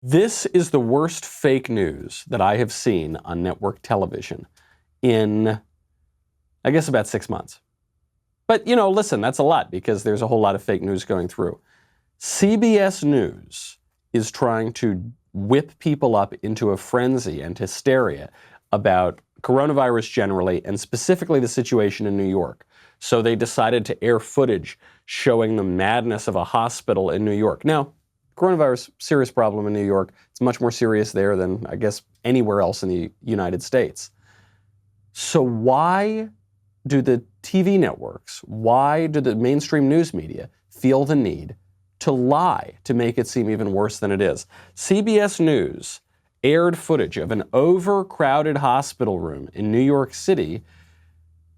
This is the worst fake news that I have seen on network television in, I guess, about 6 months. But, listen, that's a lot because there's a whole lot of fake news going through. CBS News is trying to whip people up into a frenzy and hysteria about coronavirus generally and specifically the situation in New York. So they decided to air footage showing the madness of a hospital in New York. Now, coronavirus, serious problem in New York. It's much more serious there than, I guess, anywhere else in the United States. So why do the TV networks, why do the mainstream news media feel the need to lie to make it seem even worse than it is? CBS News aired footage of an overcrowded hospital room in New York City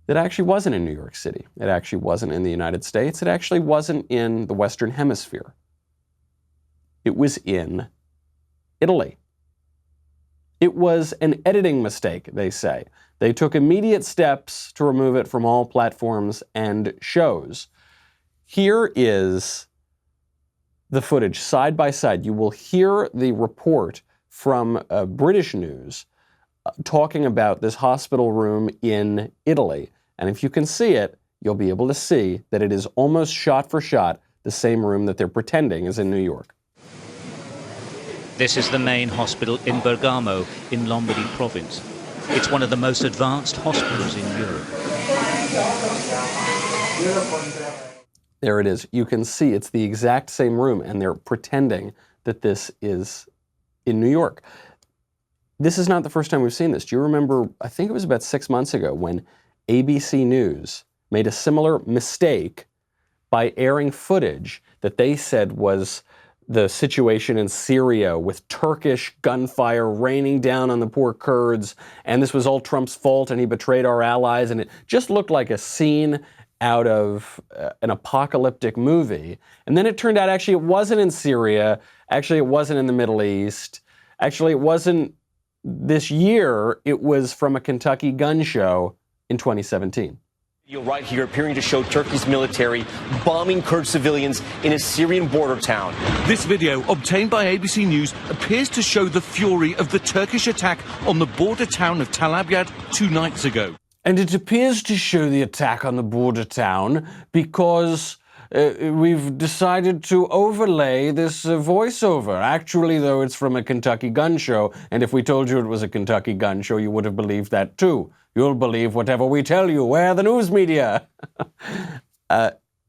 that actually wasn't in New York City. It actually wasn't in the United States. It actually wasn't in the Western Hemisphere. It was in Italy. It was an editing mistake, they say. They took immediate steps to remove it from all platforms and shows. Here is the footage side by side. You will hear the report from British news talking about this hospital room in Italy. And if you can see it, you'll be able to see that it is almost shot for shot the same room that they're pretending is in New York. This is the main hospital in Bergamo, in Lombardy province. It's one of the most advanced hospitals in Europe. There it is. You can see it's the exact same room, and they're pretending that this is in New York. This is not the first time we've seen this. Do you remember, I think it was about 6 months ago, when ABC News made a similar mistake by airing footage that they said was the situation in Syria with Turkish gunfire raining down on the poor Kurds, and this was all Trump's fault and he betrayed our allies, and it just looked like a scene out of an apocalyptic movie. And then it turned out actually it wasn't in Syria, actually it wasn't in the Middle East, actually it wasn't this year, it was from a Kentucky gun show in 2017. Right here appearing to show Turkey's military bombing Kurd civilians in a Syrian border town. This video, obtained by ABC News, appears to show the fury of the Turkish attack on the border town of Tal Abyad 2 nights ago. And it appears to show the attack on the border town because we've decided to overlay this voiceover. Actually, though, it's from a Kentucky gun show, and if we told you it was a Kentucky gun show, you would have believed that too. You'll believe whatever we tell you. We're the news media.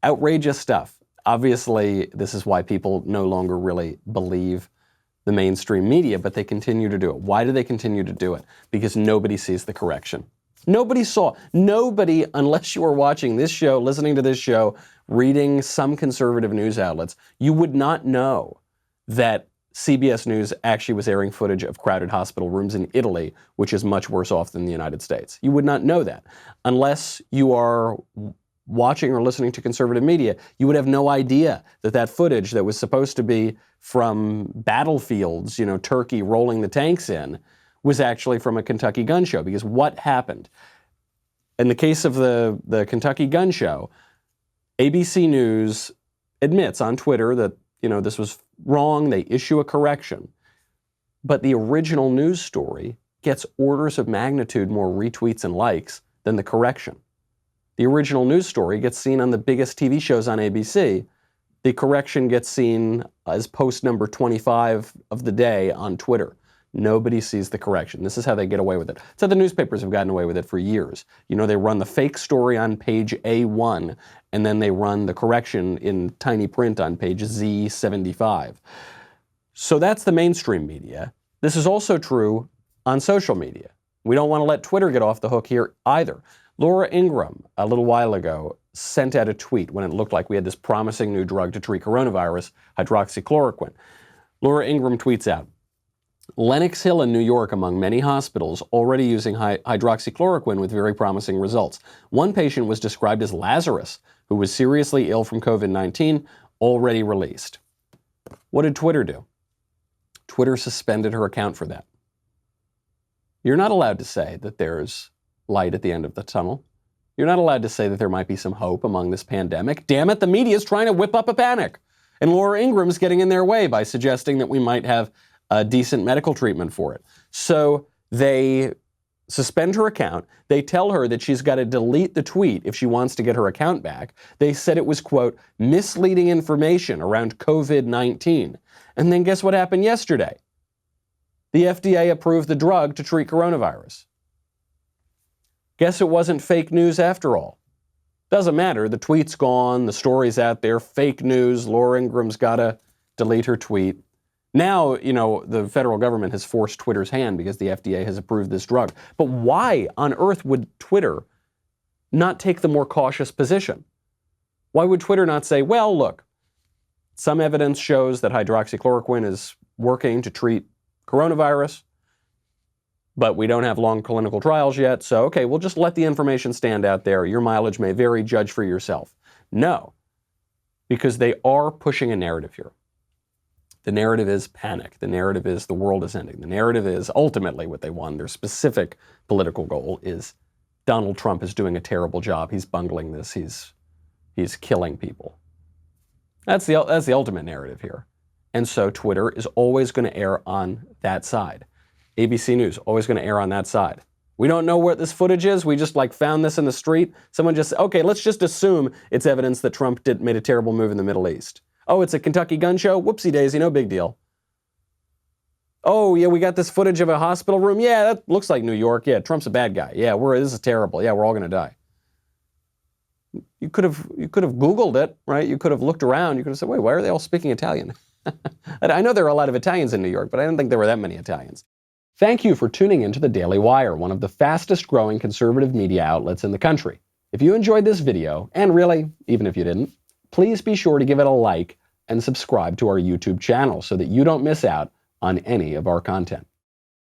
Outrageous stuff. Obviously, this is why people no longer really believe the mainstream media, but they continue to do it. Why do they continue to do it? Because nobody sees the correction. Nobody, unless you were watching this show, listening to this show, reading some conservative news outlets, you would not know that CBS News actually was airing footage of crowded hospital rooms in Italy, which is much worse off than the United States. You would not know that. Unless you are watching or listening to conservative media, you would have no idea that that footage that was supposed to be from battlefields, Turkey rolling the tanks in, was actually from a Kentucky gun show. Because what happened? In the case of the Kentucky gun show, ABC News admits on Twitter that, this was wrong. They issue a correction. But the original news story gets orders of magnitude more retweets and likes than the correction. The original news story gets seen on the biggest TV shows on ABC. The correction gets seen as post number 25 of the day on Twitter. Nobody sees the correction. This is how they get away with it. It's how the newspapers have gotten away with it for years. They run the fake story on page A1, and then they run the correction in tiny print on page Z75. So that's the mainstream media. This is also true on social media. We don't want to let Twitter get off the hook here either. Laura Ingraham, a little while ago, sent out a tweet when it looked like we had this promising new drug to treat coronavirus, hydroxychloroquine. Laura Ingraham tweets out, Lenox Hill in New York, among many hospitals, already using hydroxychloroquine with very promising results. One patient was described as Lazarus, who was seriously ill from COVID-19, already released. What did Twitter do? Twitter suspended her account for that. You're not allowed to say that there's light at the end of the tunnel. You're not allowed to say that there might be some hope among this pandemic. Damn it, the media is trying to whip up a panic. And Laura Ingraham's getting in their way by suggesting that we might have decent medical treatment for it. So they suspend her account. They tell her that she's got to delete the tweet if she wants to get her account back. They said it was, quote, misleading information around COVID-19. And then guess what happened yesterday? The FDA approved the drug to treat coronavirus. Guess it wasn't fake news after all. Doesn't matter. The tweet's gone. The story's out there. Fake news. Laura Ingram's got to delete her tweet. Now, the federal government has forced Twitter's hand because the FDA has approved this drug. But why on earth would Twitter not take the more cautious position? Why would Twitter not say, well, look, some evidence shows that hydroxychloroquine is working to treat coronavirus, but we don't have long clinical trials yet, so okay, we'll just let the information stand out there. Your mileage may vary, judge for yourself. No, because they are pushing a narrative here. The narrative is panic. The narrative is the world is ending. The narrative is ultimately what they want. Their specific political goal is Donald Trump is doing a terrible job. He's bungling this. He's killing people. That's the ultimate narrative here. And so Twitter is always going to err on that side. ABC News, always going to err on that side. We don't know what this footage is. We just found this in the street. Someone just, okay, let's just assume it's evidence that Trump made a terrible move in the Middle East. Oh, it's a Kentucky gun show? Whoopsie daisy, no big deal. Oh, yeah, we got this footage of a hospital room. Yeah, that looks like New York. Yeah, Trump's a bad guy. Yeah, this is terrible. Yeah, we're all going to die. You could have Googled it, right? You could have looked around. You could have said, wait, why are they all speaking Italian? I know there are a lot of Italians in New York, but I didn't think there were that many Italians. Thank you for tuning into the Daily Wire, one of the fastest growing conservative media outlets in the country. If you enjoyed this video, and really, even if you didn't, please be sure to give it a like and subscribe to our YouTube channel so that you don't miss out on any of our content.